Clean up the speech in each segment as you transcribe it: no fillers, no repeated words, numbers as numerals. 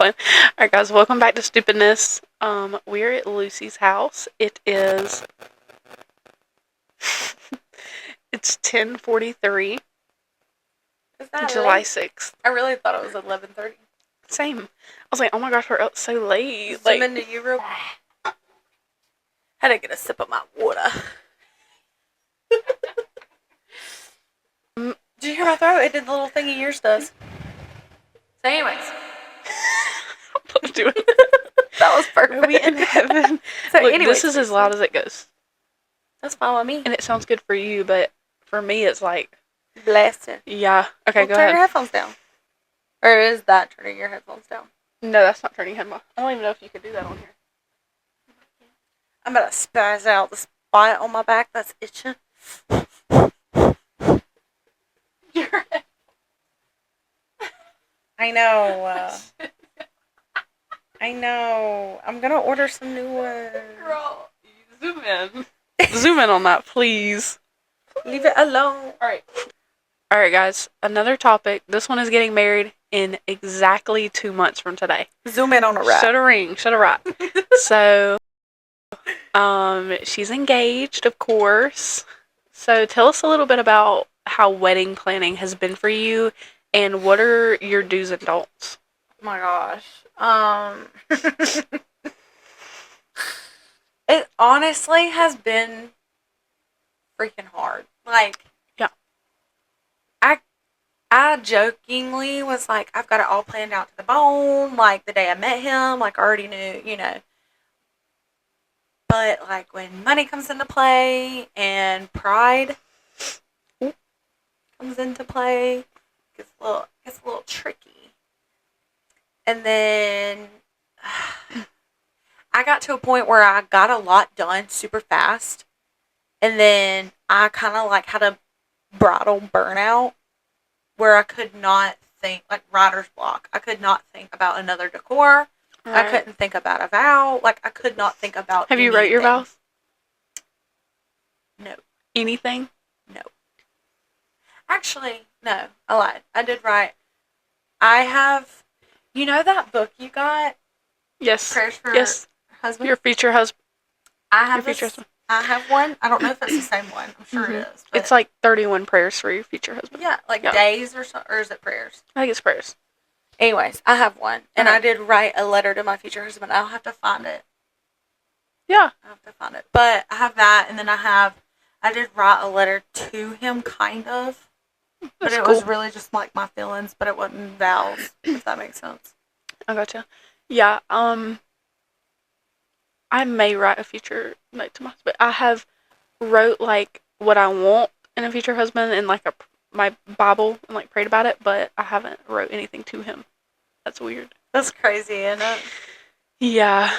Alright guys, welcome back to Stupidness. We're at Lucy's house. It's 10:43, Is that July late? 6th. I really thought it was 11:30. Same. I was like, oh my gosh, we're up so late. Zoom into you real. Had to get a sip of my water. Did you hear my throat? It did the little thingy yours does. So anyways. That was perfect. Are we in heaven? So Look, anyways, this is as loud as it goes. That's fine with me. And it sounds good for you, but for me it's like... Blasted. Yeah. Okay, go turn ahead. your headphones down. Or is that turning your headphones down? No, that's not turning headphones. I don't even know if you could do that on here. I'm gonna spaz out the spot on my back that's itching. I know. I know. I'm gonna order some new ones. Girl, zoom in. Zoom in on that, please. Leave it alone. Alright, guys. Another topic. This one is getting married in exactly 2 months from today. Zoom in on a rat. Shut a ring. Shut a rat. So, she's engaged, of course. So, tell us a little bit about how wedding planning has been for you, and what are your do's and don'ts? Oh my gosh. It honestly has been freaking hard. Like, yeah. I jokingly was like, I've got it all planned out to the bone. Like, the day I met him, like, I already knew, you know. But, like, when money comes into play and pride comes into play, it gets a little tricky. And then I got to a point where I got a lot done super fast. And then I kind of like had a bridal burnout where I could not think, like writer's block. I could not think about another decor. Right. I couldn't think about a vow. Like, I could not think about Have you wrote your vows? No. Anything? No. Actually, no. I lied. I did write. I have... You know that book you got? Yes. Prayers for husband? Your future husband. I have I have one. I don't know if it's the same one. I'm sure it is. It's like 31 prayers for your future husband. Yeah, like days or something. Or is it prayers? I think it's prayers. Anyways, I have one. And I did write a letter to my future husband. I'll have to find it. Yeah. I'll have to find it. But I have that, and then I did write a letter to him, kind of. But it was really just like my feelings, but it wasn't vows, if that makes sense. I gotcha. Yeah, I may write a future note to my husband. I have wrote like what I want in a future husband in like my Bible and like prayed about it, but I haven't wrote anything to him. That's weird. That's crazy, isn't it? Yeah,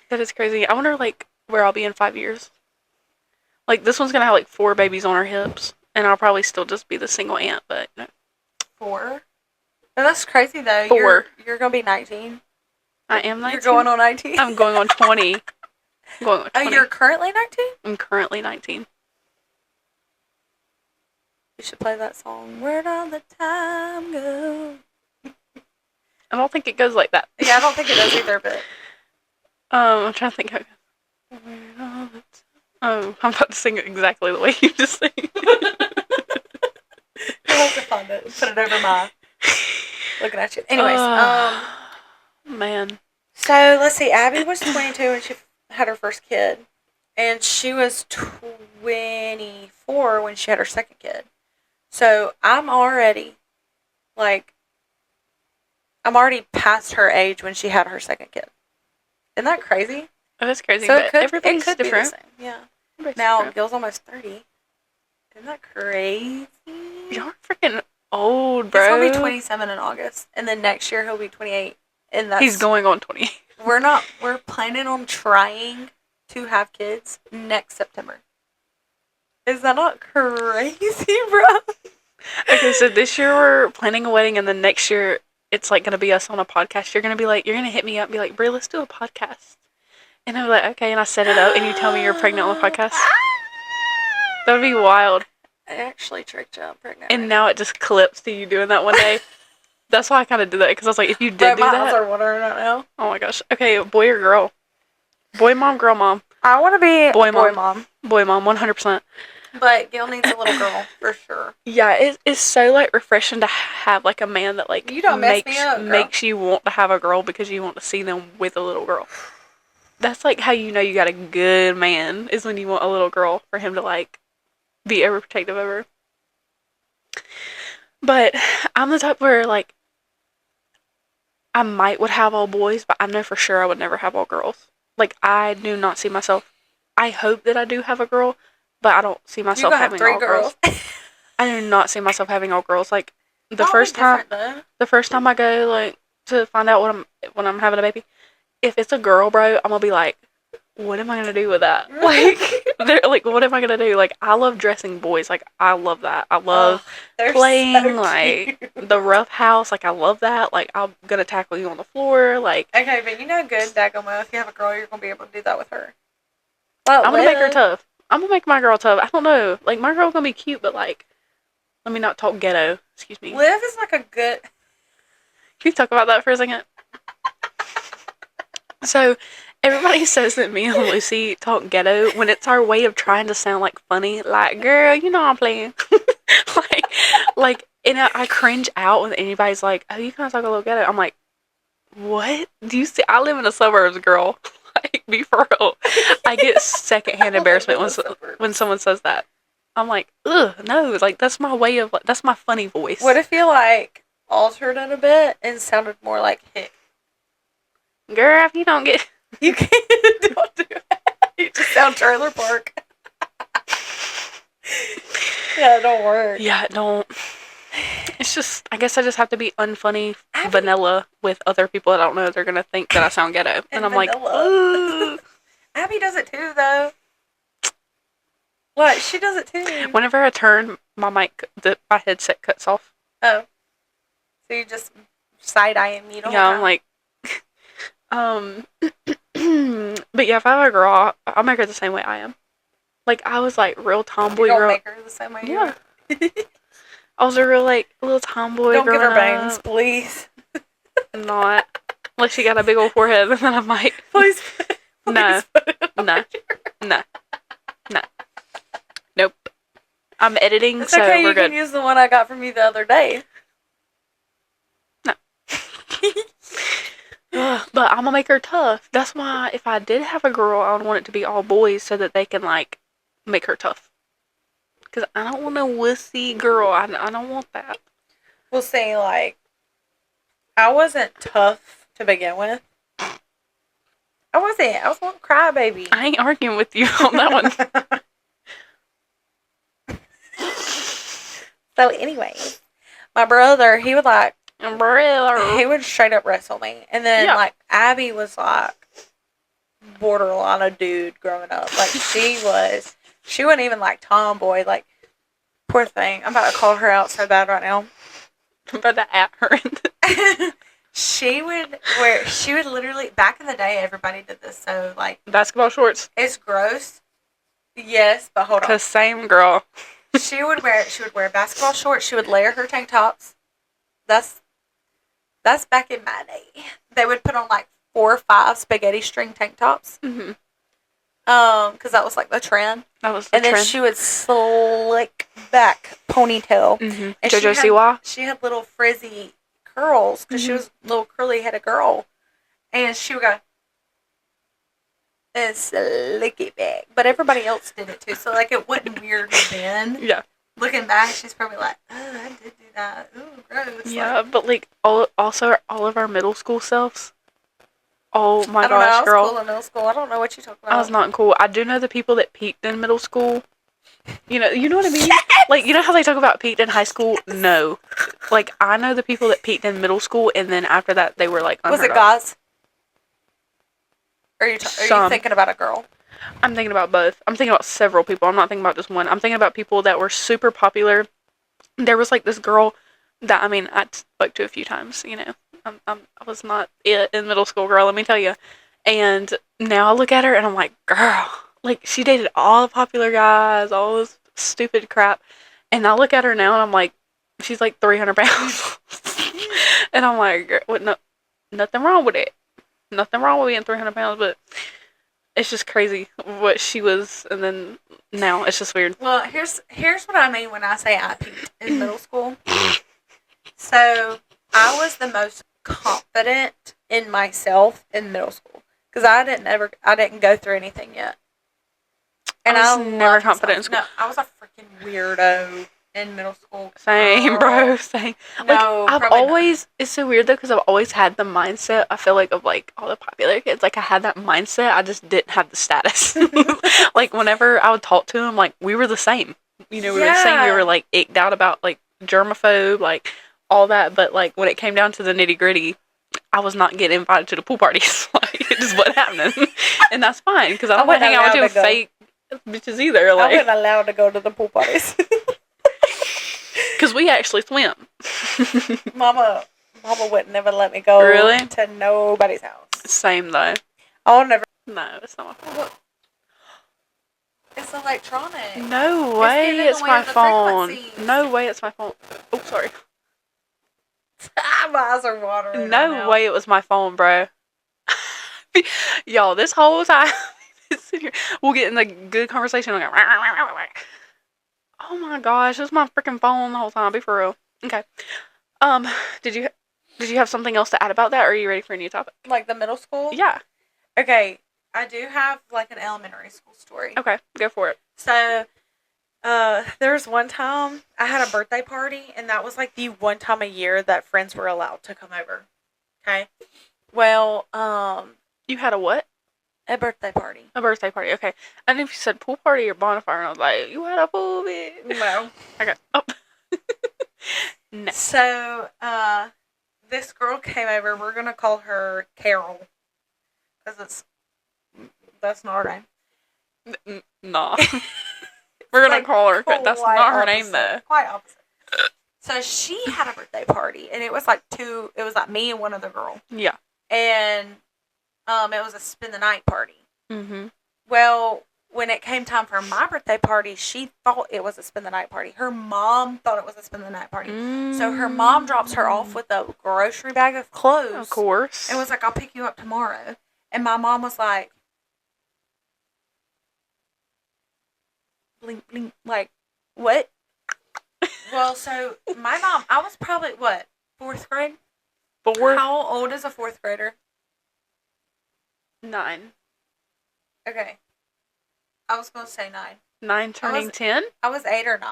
that is crazy. I wonder like where I'll be in 5 years. Like this one's gonna have like 4 babies on her hips. And I'll probably still just be the single aunt, but no. 4? No, that's crazy, though. 4. You're going to be 19. I am 19. You're going on 19? I'm going on 20. I'm going on 20. Oh, you're currently 19? I'm currently 19. You should play that song. Where'd all the time go? I don't think it goes like that. Yeah, I don't think it does either, but... I'm trying to think how it goes. Where'd all the time... Oh, I'm about to sing it exactly the way you just sang. You'll have to find it and put it over my... Looking at you. Anyways, man. So, let's see. Abby was 22 when she had her first kid. And she was 24 when she had her second kid. So, I'm already past her age when she had her second kid. Isn't that crazy? Oh, that's crazy. So but everything's different. Be the same. Yeah. Now, Gil's almost 30. Isn't that crazy? You're freaking old, bro. He's going to be 27 in August. And then next year he'll be 28. And he's going on 28. We're planning on trying to have kids next September. Is that not crazy, bro? Okay, so this year we're planning a wedding, and then next year it's like going to be us on a podcast. You're going to hit me up and be like, Brie, let's do a podcast. And I'm like, okay, and I set it up, and you tell me you're pregnant on the podcast. That would be wild. I actually tricked you. I'm pregnant. And now it just clips to you doing that one day. That's why I kind of did that, because I was like, if you did But do my eyes that, are watering right now. oh my gosh. Okay, boy or girl? Boy mom, girl mom. I want to be Boy a boy mom. mom. Boy mom, 100%. But Gail needs a little girl, for sure. Yeah, it's so like refreshing to have like a man that like You don't mess me up, girl. makes you want to have a girl because you want to see them with a little girl. That's like how you know you got a good man, is when you want a little girl for him to like be overprotective of her. But I'm the type where like I might would have all boys, but I know for sure I would never have all girls. Like I do not see myself. I hope that I do have a girl, but I don't see You myself gonna have having 3 all girls. girls. I do not see myself having all girls. Like the That'll first be time, different, though. the first time I go like to find out when I'm having a baby, if it's a girl, bro, I'm gonna be like, what am I gonna do with that? Like what am I gonna do? Like I love dressing boys. Like I love that. I love they're playing so like cute. the rough house. Like I love that. Like I'm gonna tackle you on the floor. Like Okay, but you know good, daggone if you have a girl, you're gonna be able to do that with her. But I'm gonna make her Liv, tough. I'm gonna make my girl tough. I don't know. Like my girl's gonna be cute, but like, let me not talk ghetto. Excuse me. Liv is like a good. Can you talk about that for a second? So, everybody says that me and Lucy talk ghetto when it's our way of trying to sound like funny. Like, girl, you know I'm playing. like, and I cringe out when anybody's like, "Oh, you kind of talk a little ghetto." I'm like, "What? Do you see? I live in the suburbs, girl. Like, be for real." I get secondhand embarrassment when someone says that. I'm like, ugh, no. Like, that's my way of like, that's my funny voice. What if you like altered it a bit and sounded more like Hick? Girl, if you don't get You can't. Don't do it. You just sound trailer park. Yeah, it don't work. Yeah, don't. It's just, I guess I just have to be unfunny vanilla with other people that I don't know. They're going to think that I sound ghetto. And I'm vanilla. Like, Abby does it too, though. What? She does it too. Whenever I turn, my my headset cuts off. Oh. So you just side-eyeing me the whole Yeah, time? I'm like, but yeah, if I have a girl, I'll make her the same way I am. Like, I was like real tomboy You're girl. make her the same way you Yeah. I was a real like little tomboy. Don't give her growing bangs, up. please. Not unless she got a big old forehead, and then I might. Please. No. Put it on. No. Nope. I'm editing, It's so okay, we're you good. can use the one I got from you the other day. No. But I'm gonna make her tough. That's why if I did have a girl, I would want it to be all boys so that they can like make her tough. Because I don't want a wussy girl. I don't want that. We'll say, like, I wasn't tough to begin with. I wasn't. I was a little crybaby. I ain't arguing with you on that one. So, anyways, my brother, he would like, Umbrella. he would straight up wrestle me. And then, Yeah. like, Abby was like borderline a dude growing up. Like, she wasn't even like tomboy. Like, poor thing. I'm about to call her out so bad right now. I'm about to at her. She would literally, back in the day, everybody did this. So, like, Basketball shorts. it's gross. Yes, but hold on. Cause same girl. She would wear basketball shorts. She would layer her tank tops. That's back in my day. They would put on like 4 or 5 spaghetti string tank tops. Mm-hmm. Because that was like the trend. That was the And trend. then she would slick back ponytail. Mm-hmm. And JoJo Siwa. she had little frizzy curls because she Mhm. was a little curly headed girl. And she would go and slick it back. But everybody else did it too. So like it wasn't weird then. Yeah. Looking back, she's probably like, oh, I did do that. Ooh, gross. Yeah, but like all of our middle school selves. Oh my I don't know. I gosh, was girl! cool in middle school. I don't know what you're talking about. I was not cool. I do know the people that peaked in middle school. You know what I mean? Yes! Like, you know how they talk about peaked in high school? No. Like, I know the people that peaked in middle school, and then after that, they were like unheard Was it of. guys? Are you Some. thinking about a girl? I'm thinking about both. I'm thinking about several people. I'm not thinking about just one. I'm thinking about people that were super popular. There was like this girl that, I mean, I spoke to a few times, you know. I was not it in middle school, girl, let me tell you. And now I look at her and I'm like, girl, like she dated all the popular guys, all this stupid crap. And I look at her now and I'm like, she's like 300 pounds. And I'm like, what? No, nothing wrong with it. Nothing wrong with being 300 pounds, but it's just crazy what she was, and then now it's just weird. Well, here's what I mean when I say I peaked in middle school. So I was the most confident in myself in middle school because I didn't go through anything yet. And I was never loved confident in myself. school. No, I was a freaking weirdo in middle school. Same, bro. Same. No, I've probably always, it's so weird though, because I've always had the mindset, I feel like, of like all the popular kids. Like, I had that mindset, I just didn't have the status. Like, whenever I would talk to them, like, we were the same. You know, we were the same. We were like icked out about like germaphobe, like all that. But like, when it came down to the nitty gritty, I was not getting invited to the pool parties. Like, it just wasn't happening. And that's fine, because I don't want to hang out with you fake bitches either. Like, I wasn't allowed to go to the pool parties. Because we actually swim. Mama would never let me go Really? to nobody's house. Same though. I'll never. No, it's not my phone. It's electronic. No way, it's my phone. No way, it's my phone. Oh, sorry. My eyes are watering. No way, it was my phone, bro. Y'all, this whole time, we'll get in the good conversation. We'll go, oh my gosh, it was my freaking phone the whole time. Be for real. Okay. Did you have something else to add about that, or are you ready for a new topic? Like the middle school? Yeah. Okay, I do have like an elementary school story. Okay, go for it. So, there was one time I had a birthday party, and that was like the one time a year that friends were allowed to come over. Okay. Well, You had a what? a birthday party. A birthday party. Okay. And if you said pool party or bonfire, and I was like, you had a pool, bitch. No. Okay. Oh. No. So, this girl came over. We're gonna call her Carol, because that's not her name. Nah. We're gonna like call her. That's quite not her opposite. name though. Quite opposite. So she had a birthday party, and it was like me and one other girl, Yeah. and it was a spend the night party. Mm-hmm. Well, when it came time for my birthday party, she thought it was a spend the night party. Her mom thought it was a spend the night party. So her mom drops her off with a grocery bag of clothes. Of course. And was like, I'll pick you up tomorrow. And my mom was like, blink, blink, like, what? Well, so my mom, I was probably, what, 4th grade? 4, How old is a 4th grader? 9. Okay. I was going to say 9. 9 turning 10? I was 8 or 9.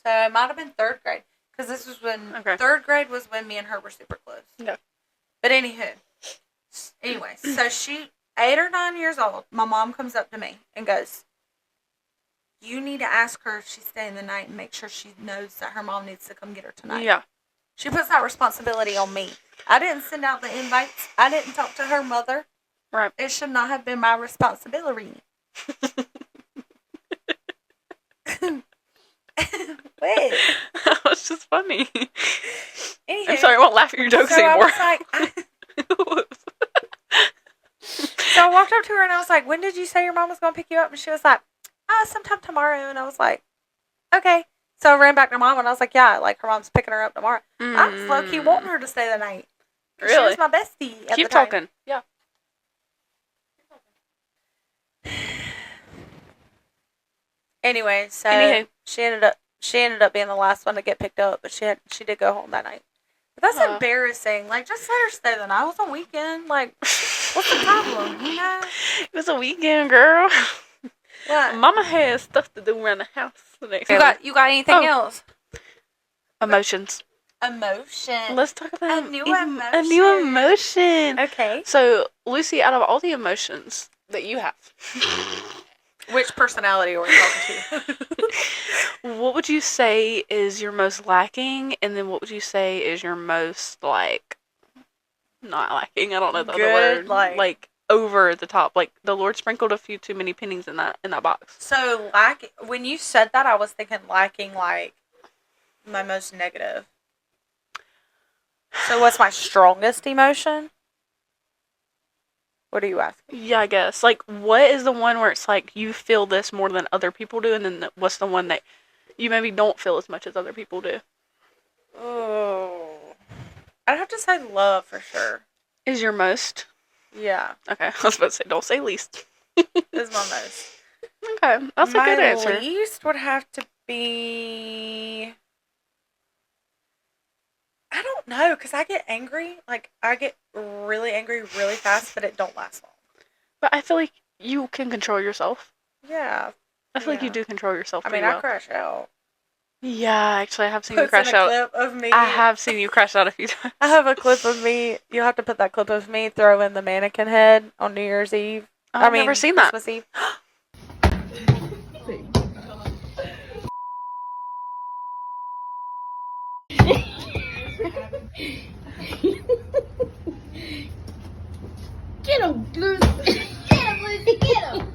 So it might have been 3rd grade. Because this was when, 3rd grade was when me and her were super close. Yeah. But anyway, so she, 8 or 9 years old, my mom comes up to me and goes, you need to ask her if she's staying the night and make sure she knows that her mom needs to come get her tonight. Yeah. She puts that responsibility on me. I didn't send out the invites. I didn't talk to her mother. Right. It should not have been my responsibility. Wait. That was just funny. Anywho, I'm sorry, I won't laugh at your jokes anymore. So I walked up to her and I was like, when did you say your mom was going to pick you up? And she was like, sometime tomorrow. And I was like, okay. So I ran back to mom and I was like, yeah, like her mom's picking her up tomorrow. I was low-key wanting her to stay the night. Really? She was my bestie at Keep the time. talking. Yeah. Anyway, so Anywho. she ended up being the last one to get picked up, but she did go home that night. But that's embarrassing. Like, just let her stay the night. It was a weekend. Like, what's the problem? You know? It was a weekend, girl. What? Mama has stuff to do around the house the next You got anything else? Emotions. Emotion. Let's talk about A new emotion. A new emotion. Okay. So, Lucy, out of all the emotions that you have, which personality are we talking to? What would you say is your most lacking, and then what would you say is your most, like, not lacking? I don't know the other word. Like over the top. Like, the Lord sprinkled a few too many pennies in that box. So, when you said that, I was thinking lacking, like, my most negative. So, what's my strongest emotion? What are you asking? Yeah, I guess. Like, what is the one where it's like you feel this more than other people do, and then what's the one that you maybe don't feel as much as other people do? Oh. I'd have to say love for sure. Is your most? Yeah. Okay, I was about to say, don't say least. Is my most. Okay, that's a good answer. My least would have to be... I don't know, because I get angry. Like, I get really angry really fast, but it don't last long. But I feel like you can control yourself. Yeah. I feel like you do control yourself pretty well. I crash out. Yeah, actually, I have seen you Puts in crash a out. clip of me. I have seen you crash out a few times. I have a clip of me. You'll have to put that clip of me throwing the mannequin head on New Year's Eve. I've never seen that. Christmas Eve. Get him, Lucy. Get him, Lucy. Get him.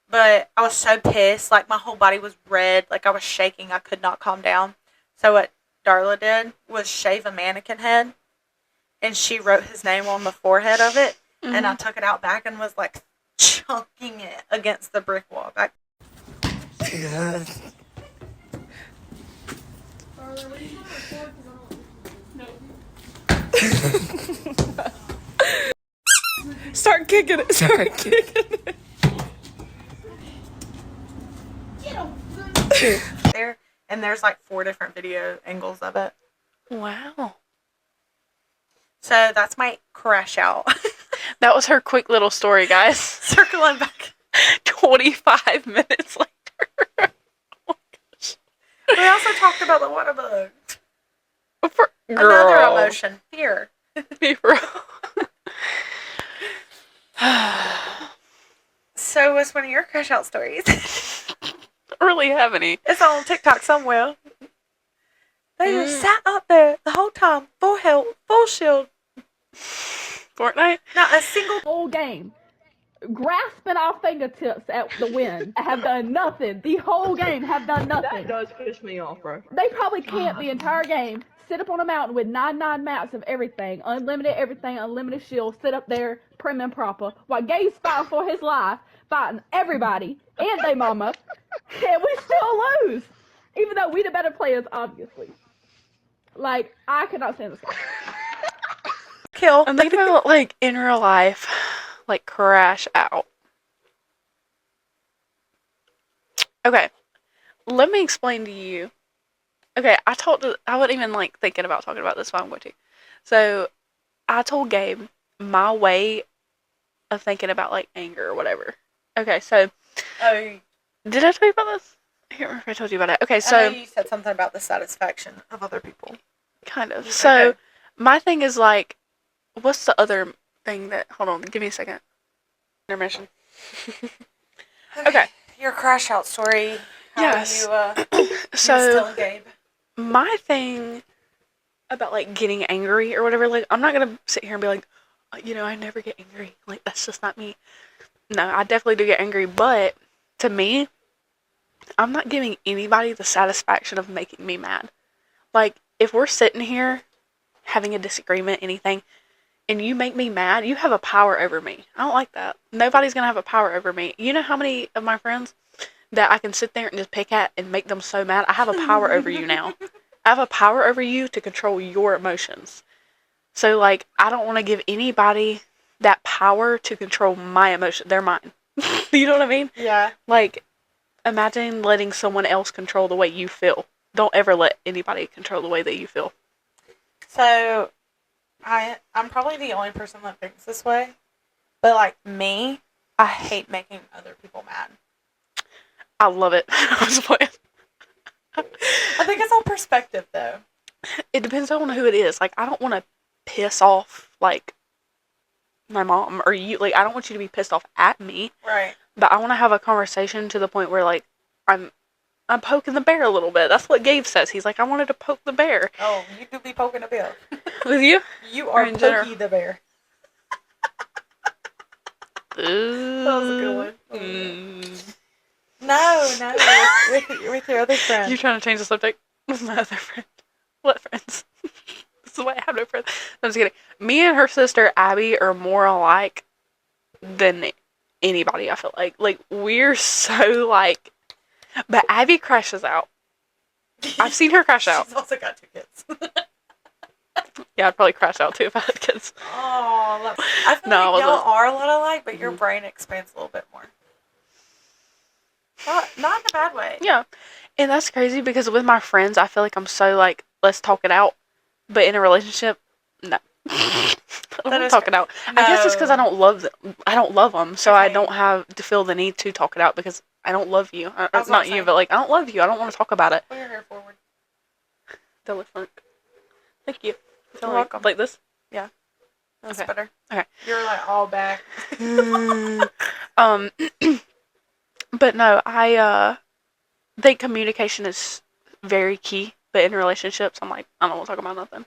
But I was so pissed. Like, my whole body was red. Like, I was shaking. I could not calm down. So what Darla did was shave a mannequin head. And she wrote his name on the forehead of it. Mm-hmm. And I took it out back and was, like, chunking it against the brick wall. Back. Start kicking it. Start kicking it. There, and there's like 4 different video angles of it. Wow. So that's my crash out. That was her quick little story, guys. Circling back 25 minutes later. Oh my gosh. We also talked about the water bug. Girl. Another emotion, fear. So what's one of your crash out stories? Don't really have any. It's on TikTok somewhere. They just sat up there the whole time, full health, full shield. Fortnite? Not a single Whole game. Grasping our fingertips at the wind. Have done nothing. The whole game have done nothing. That does piss me off, bro. They probably camped the entire game. Sit up on a mountain with 99 maps of everything. Unlimited everything, unlimited shield. Sit up there, prim and proper. While Gabe's fighting for his life. Fighting everybody. And they mama. And we still lose. Even though we the better players, obviously. Like, I could not stand this game. kill. I'm thinking about, like, in real life, like, crash out. Okay. Let me explain to you. Okay, I wasn't even, like, thinking about talking about this, but I'm going to. So, I told Gabe my way of thinking about, like, anger or whatever. Okay, so. Oh. Did I tell you about this? I can't remember if I told you about it. Okay, so. I know you said something about the satisfaction of other people. Kind of. So, my thing is, like, what's the other thing that. Hold on, give me a second. Intermission. Okay. Your crash out story. Yes. You so, still Gabe. My thing about, like, getting angry or whatever, like, I'm not going to sit here and be like, I never get angry. Like, that's just not me. No, I definitely do get angry, but to me, I'm not giving anybody the satisfaction of making me mad. Like, if we're sitting here having a disagreement, anything, and you make me mad, you have a power over me. I don't like that. Nobody's going to have a power over me. You know how many of my friends that I can sit there and just pick at and make them so mad? I have a power over you now. I have a power over you to control your emotions. So, like, I don't want to give anybody that power to control my emotions. They're mine. You know what I mean? Yeah. Like, imagine letting someone else control the way you feel. Don't ever let anybody control the way that you feel. So, I'm probably the only person that thinks this way. But, like, me, I hate making other people mad. I love it. I was playing. I think it's all perspective, though. It depends on who it is. Like, I don't want to piss off, like, my mom or you. Like, I don't want you to be pissed off at me. Right. But I want to have a conversation to the point where, like, I'm poking the bear a little bit. That's what Gabe says. He's like, I wanted to poke the bear. Oh, you do be poking a bear. With you? You are Pokey general? the bear. Ooh. That was a good one. No, with your other friend. You're trying to change the subject? With my other friend. What friends? This is why I have no friends. I'm just kidding. Me and her sister, Abby, are more alike than anybody, I feel like. Like, we're so, like... But Abby crashes out. I've seen her crash out. She's also got 2 kids. Yeah, I'd probably crash out too if I had kids. Oh, I feel No, I like y'all wasn't. are a lot alike, but your Mhm. brain expands a little bit more. Not in a bad way. Yeah. And that's crazy because with my friends, I feel like I'm so like, let's talk it out. But in a relationship, no. I don't want to talk it out. I guess it's because I No. don't love them. I don't love them, so I Okay. don't have to feel the need to talk it out because I don't love you. I was about Not to you, say. but like I don't love you. I don't want to talk about it. Pull your hair forward. The lip link. Thank you. You're welcome. Like this? Yeah. That's Okay. better. Okay. You're like all back. um, but no, I think communication is very key. But in relationships, I'm like, I don't want to talk about nothing.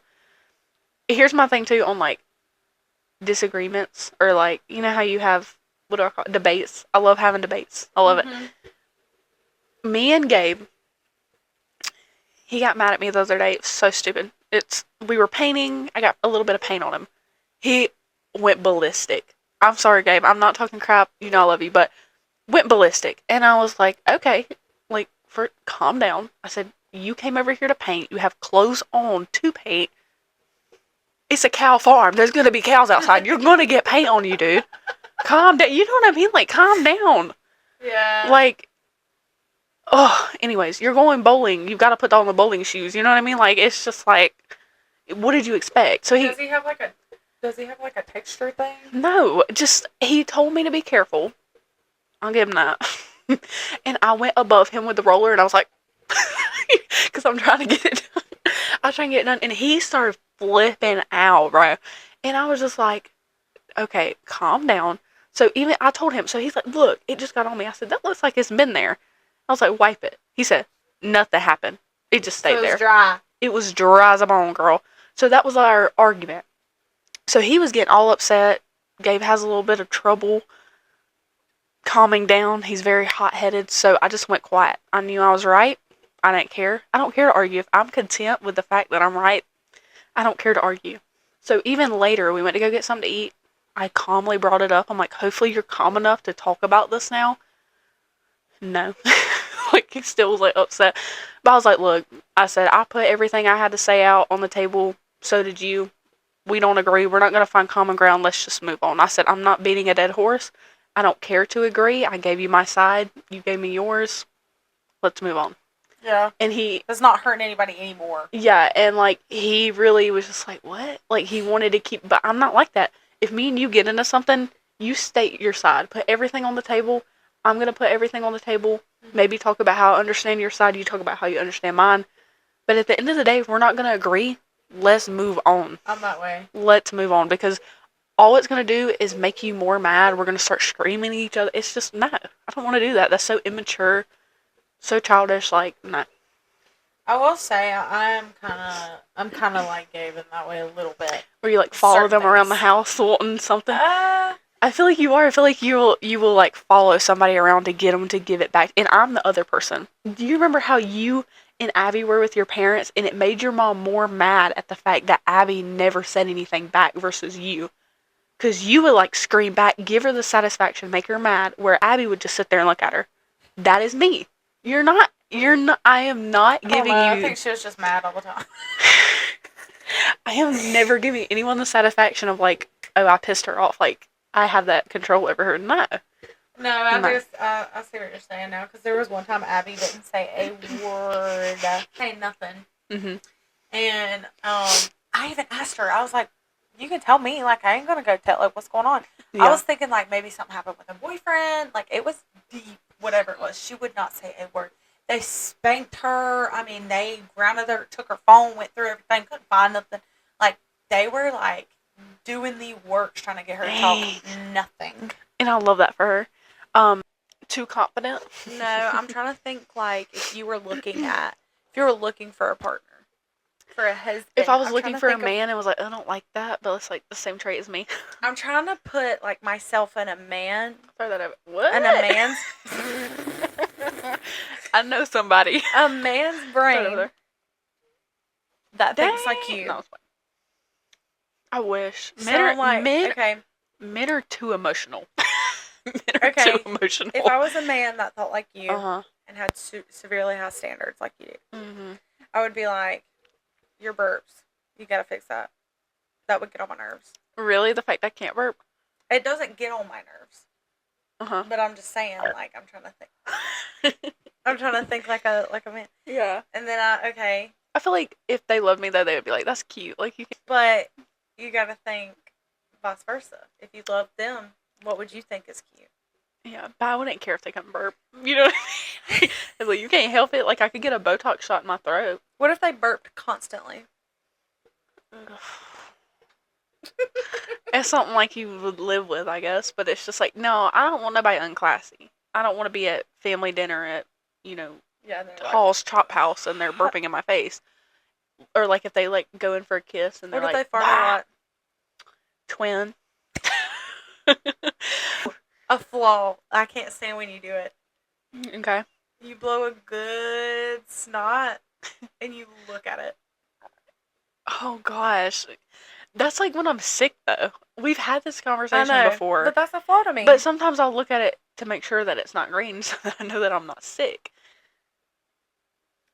Here's my thing too on like disagreements or like you know how you have what do I call it? Debates. I love having debates. I love it. Me and Gabe, he got mad at me the other day. It was so stupid. We were painting. I got a little bit of paint on him. He went ballistic. I'm sorry, Gabe. I'm not talking crap. You know I love you, but went ballistic. And I was like, okay, like calm down. I said, you came over here to paint. You have clothes on to paint. It's a cow farm. There's gonna be cows outside. You're gonna get paint on you, dude. Calm down. You know what I mean? Like, calm down. Yeah. Like, oh, anyways, you're going bowling. You've got to put on the bowling shoes. You know what I mean? Like, it's just like, what did you expect? So Does he have like a texture thing? No, just, he told me to be careful. I'll give him that. And I went above him with the roller and I was like, because I'm trying to get it done. I was trying to get it done. And he started flipping out, bro. And I was just like, okay, calm down. So even I told him, so he's like, look, it just got on me. I said, that looks like it's been there. I was like, wipe it. He said, nothing happened. It just stayed So it there. was dry. It was dry as a bone, girl. So that was our argument. So he was getting all upset. Gabe has a little bit of trouble calming down. He's very hot-headed. So I just went quiet. I knew I was right. I didn't care. I don't care to argue. If I'm content with the fact that I'm right, I don't care to argue. So even later, we went to go get something to eat. I calmly brought it up. I'm like, hopefully you're calm enough to talk about this now. No. Like, he still was like upset. But I was like, look, I said, I put everything I had to say out on the table. So did you. We don't agree. We're not going to find common ground. Let's just move on. I said, I'm not beating a dead horse. I don't care to agree. I gave you my side. You gave me yours. Let's move on. Yeah. And he... It's not hurting anybody anymore. Yeah, and like, he really was just like, what? Like, he wanted to keep... But I'm not like that. If me and you get into something, you state your side. Put everything on the table. I'm going to put everything on the table. Maybe talk about how I understand your side. You talk about how you understand mine. But at the end of the day, if we're not going to agree, let's move on. I'm that way. Let's move on. Because all it's going to do is make you more mad. We're going to start screaming at each other. It's just, no. I don't want to do that. That's so immature. So childish. Like, no. I will say I'm kind of like Gabe in that way a little bit. Where you like follow Certain them around the things. house wanting something. Uh, I feel like you are. I feel like you will like follow somebody around to get them to give it back. And I'm the other person. Do you remember how you and Abby were with your parents and it made your mom more mad at the fact that Abby never said anything back versus you? Because you would like scream back, give her the satisfaction, make her mad, where Abby would just sit there and look at her. That is me. You're not. I am not giving you. I think she was just mad all the time. I am never giving anyone the satisfaction of like, oh, I pissed her off. Like, I have that control over her. No. No, I see what you're saying now. Because there was one time Abby didn't say a word, say nothing, and I even asked her. I was like, "You can tell me. Like, I ain't gonna go tell like what's going on." Yeah. I was thinking like maybe something happened with a boyfriend. Like it was deep, whatever it was. She would not say a word. They spanked her. I mean, they grounded her, took her phone, went through everything, couldn't find nothing. Like they were like doing the works trying to get her to talk. Nothing. And I love that for her. Too confident. No, I'm trying to think like if you were looking for a partner, for a husband. If I was looking for a man and was like, I don't like that, but it's like the same trait as me. I'm trying to put like myself in a man. Throw that over. What? In a man's. I know somebody. A man's brain that thinks like you. No, I wish. Men are too emotional. Men are too emotional. If I was a man that thought like you Uh-huh. and had severely high standards like you do, Mm-hmm. I would be like, your burps, You gotta fix that. That would get on my nerves. Really? The fact I can't burp? It doesn't get on my nerves. Uh-huh. But I'm just saying, like, I'm trying to think. I'm trying to think like a man. Yeah. And then okay. I feel like if they loved me though, they would be like, "That's cute." Like you can. But you gotta think vice versa. If you love them, what would you think is cute? Yeah, but I wouldn't care if they couldn't burp. You know what I mean? It's like, you can't help it. Like I could get a Botox shot in my throat. What if they burped constantly? It's something like you would live with, I guess. But it's just like, no, I don't want nobody unclassy. I don't want to be at family dinner at, Yeah, Hall's Chop House and they're burping in my face. Or like if they like go in for a kiss and they're what if like, they fart a lot? Twin. A flaw. I can't stand when you do it. Okay. You blow a good snot and you look at it. Oh gosh. That's like when I'm sick though. We've had this conversation before. But that's a flaw to me. But sometimes I'll look at it to make sure that it's not green so that I know that I'm not sick.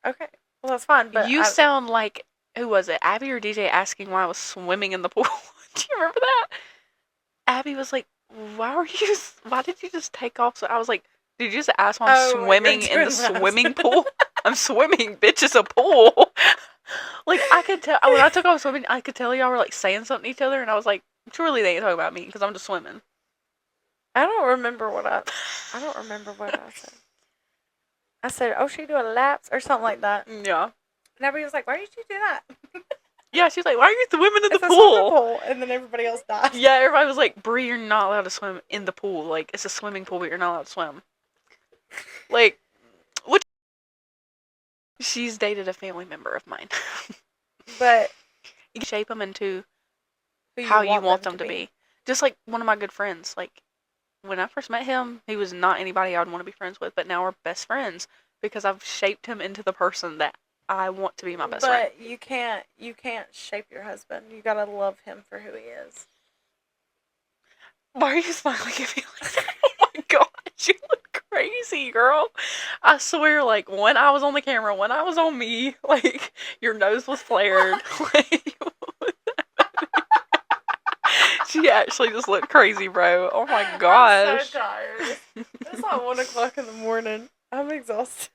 Okay. Well, that's fine. But you sound like, who was it? Abby or DJ asking why I was swimming in the pool. Do you remember that? Abby was like, why did you just take off? So I was like, did you just ask why I'm swimming in the swimming pool? I'm swimming, bitch, it's a pool. Like, I could tell, when I took off swimming, I could tell y'all were like saying something to each other, and I was like, surely they ain't talking about me, because I'm just swimming. I don't remember what I said. I said, oh, she doing laps or something like that. Yeah. And everybody was like, why did you do that? Yeah, she's like, why are you swimming in the It's a pool? swimming pool? And then everybody else died. Yeah, everybody was like, Bree, you're not allowed to swim in the pool. Like, it's a swimming pool, but you're not allowed to swim. Like, what? She's dated a family member of mine. But you can shape them into who how you want them to be. Just like one of my good friends. Like, when I first met him, he was not anybody I would want to be friends with, but now we're best friends because I've shaped him into the person that I want to be my best friend. But you can't shape your husband. You gotta love him for who he is. Why are you smiling at me like that? Oh my gosh, you look crazy, girl. I swear, like, when I was on the camera, when I was on me, like, your nose was flared. Like, she actually just looked crazy, bro. Oh my gosh. I'm so tired. It's like 1 o'clock in the morning. I'm exhausted.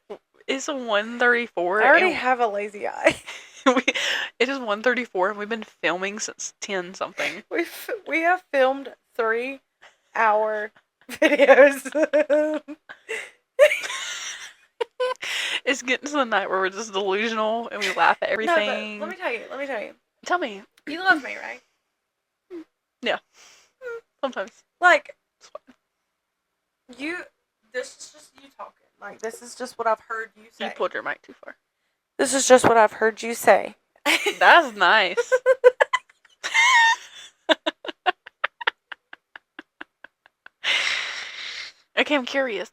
It's 1:34. I already have a lazy eye. It is 1:34 and we've been filming since 10 something. We have filmed 3-hour videos. It's getting to the night where we're just delusional and we laugh at everything. No, but let me tell you. Tell me. You love me, right? Yeah. Sometimes. Like, this is just you talking. Like, this is just what I've heard you say. You pulled your mic too far. This is just what I've heard you say. That's nice. Okay, I'm curious.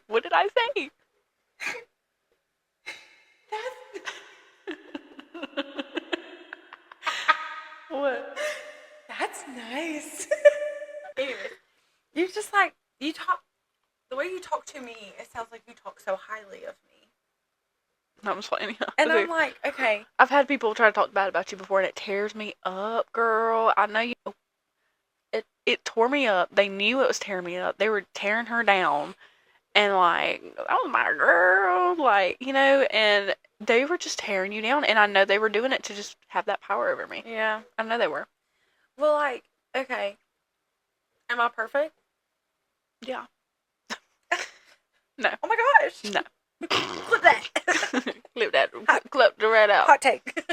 What did I say? What? That's nice. Anyway, you just like, you talk, the way you talk to me, it sounds like you talk so highly of me. I'm just playing. Yeah. And I'm like, okay. I've had people try to talk bad about you before, and it tears me up, girl. I know you. It tore me up. They knew it was tearing me up. They were tearing her down, and like, that was my girl, like, and they were just tearing you down. And I know they were doing it to just have that power over me. Yeah. I know they were. Well, like, okay. Am I perfect? Yeah. No. Oh my gosh. No. Clip that. Clip that. Clip the red out. Hot take.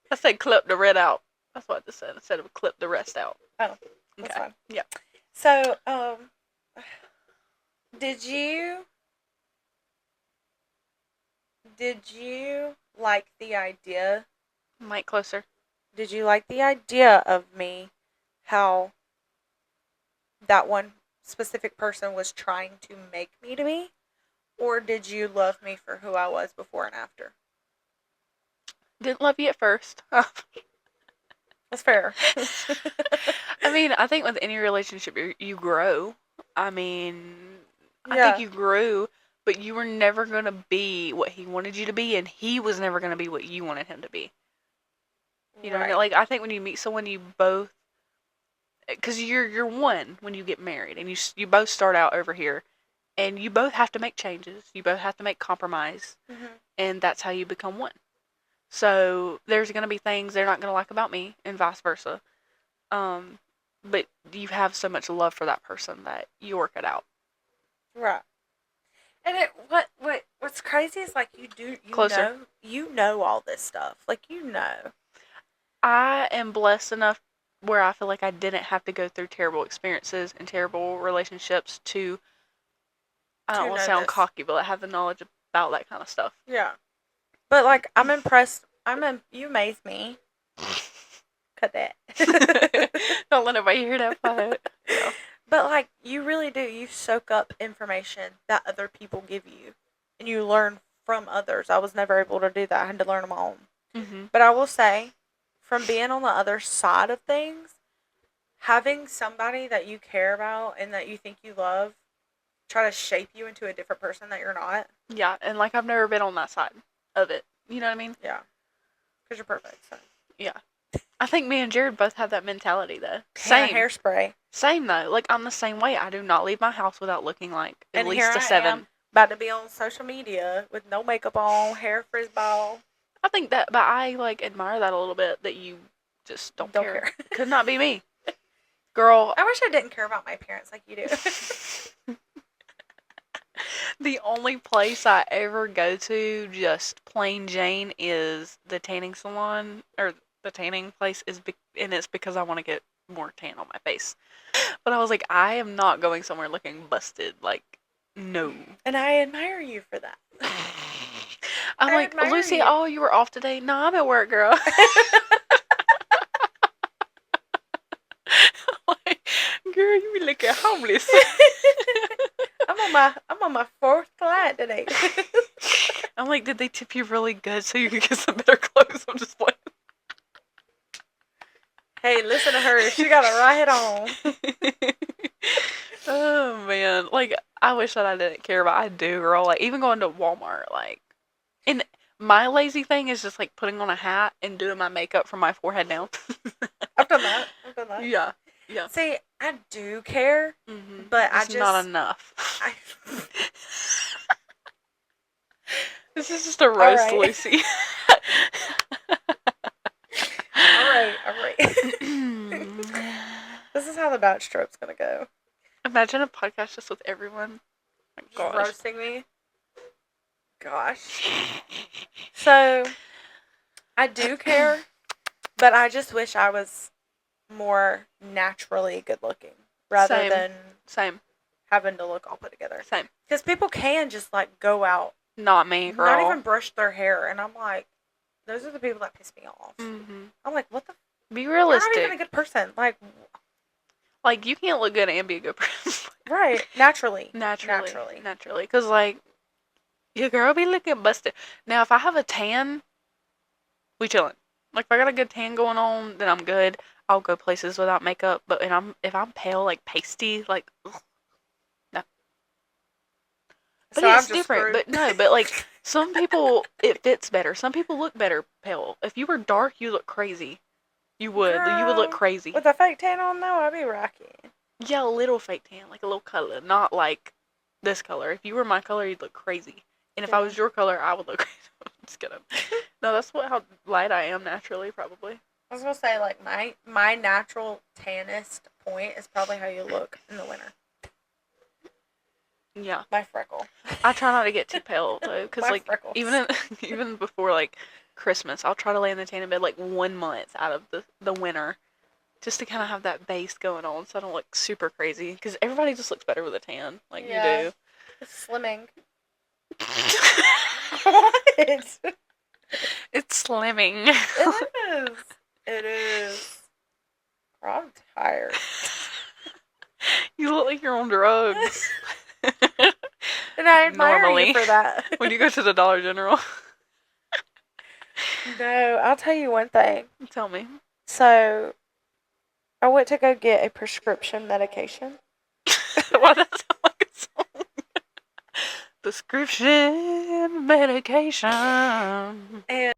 I said clip the red out. That's what I just said instead of clip the rest out. Oh, that's fine. Yeah. So, did you like the idea? Mic closer. Did you like the idea of me, how that one specific person was trying to make me to be? Or did you love me for who I was before and after? Didn't love you at first. That's fair. I mean, I think with any relationship, you grow. I mean, I Yeah. think you grew, but you were never going to be what he wanted you to be, and he was never going to be what you wanted him to be. You know what I mean? Like, I think when you meet someone, you both, because you're one when you get married, and you both start out over here, and you both have to make changes. You both have to make compromise, and that's how you become one. So there's gonna be things they're not gonna like about me, and vice versa. But you have so much love for that person that you work it out. Right. And what's crazy is like you know all this stuff. Like you know. I am blessed enough where I feel like I didn't have to go through terrible experiences and terrible relationships to, I don't want to sound cocky, but I have the knowledge about that kind of stuff. Yeah. But like I'm impressed. You amaze me. Cut that. Don't let nobody hear that part. Yeah. But like you really do. You soak up information that other people give you, and you learn from others. I was never able to do that. I had to learn on my own. Mm-hmm. But I will say, from being on the other side of things, having somebody that you care about and that you think you love try to shape you into a different person that you're not. Yeah, and like I've never been on that side of it. You know what I mean? Yeah. Because you're perfect. So. Yeah. I think me and Jared both have that mentality though. Same. Hairspray. Same though. Like I'm the same way. I do not leave my house without looking like at least a 7. Am, about to be on social media with no makeup on, hair frizz ball. I think that, but I like admire that a little bit that you just don't care. Could not be me. Girl. I wish I didn't care about my appearance like you do. The only place I ever go to, just plain Jane, is the tanning salon, or the tanning place, and it's because I want to get more tan on my face. But I was like, I am not going somewhere looking busted. Like, no. And I admire you for that. I'm like, Lucy, you were off today? No, I'm at work, girl. Like, girl, you be looking homeless. I'm on my 4th client today. I'm like, did they tip you really good so you could get some better clothes? I'm just like, hey, listen to her. She got it right on. Oh man, like I wish that I didn't care, but I do, girl. Like even going to Walmart, like, and my lazy thing is just like putting on a hat and doing my makeup from my forehead down. I've done that. Yeah. Yeah. See, I do care, but it's not enough. This is just a roast, Lucy. All right. This is how the backstroke's gonna go. Imagine a podcast just with everyone. Oh my gosh. Roasting me. Gosh. So, I do care, but I just wish I was more naturally good looking rather than having to look all put together. Same. Because people can just like go out. Not me, girl. Not even brush their hair, and I'm like, those are the people that piss me off. I'm like, what the? Be realistic. You're not even a good person. Like you can't look good and be a good person. Right. Naturally. Because, like, your girl be looking busted. Now, if I have a tan, we chillin'. Like, if I got a good tan going on, then I'm good. I'll go places without makeup. But if I'm pale, like, pasty, like, ugh, no. But so it's different. But no, but, like, some people, it fits better. Some people look better pale. If you were dark, you look crazy. You would. Girl, you would look crazy. With a fake tan on, though, I'd be rocking. Yeah, a little fake tan. Like a little color. Not like this color. If you were my color, you'd look crazy. And if I was your color, I would look crazy. I'm just kidding. No, that's how light I am naturally, probably. I was going to say, like, my natural tannest point is probably how you look in the winter. Yeah. My freckle. I try not to get too pale, though. Because, like, freckles. even before, like, Christmas, I'll try to lay in the tanning bed like 1 month out of the winter, just to kind of have that base going on, so I don't look super crazy. Because everybody just looks better with a tan, like you do. It's slimming. What? It's slimming. It is. I'm tired. You look like you're on drugs. And I admire you for that. When you go to the Dollar General. No, I'll tell you one thing. Tell me. So, I went to go get a prescription medication. Why does that sound like a song? Prescription medication. And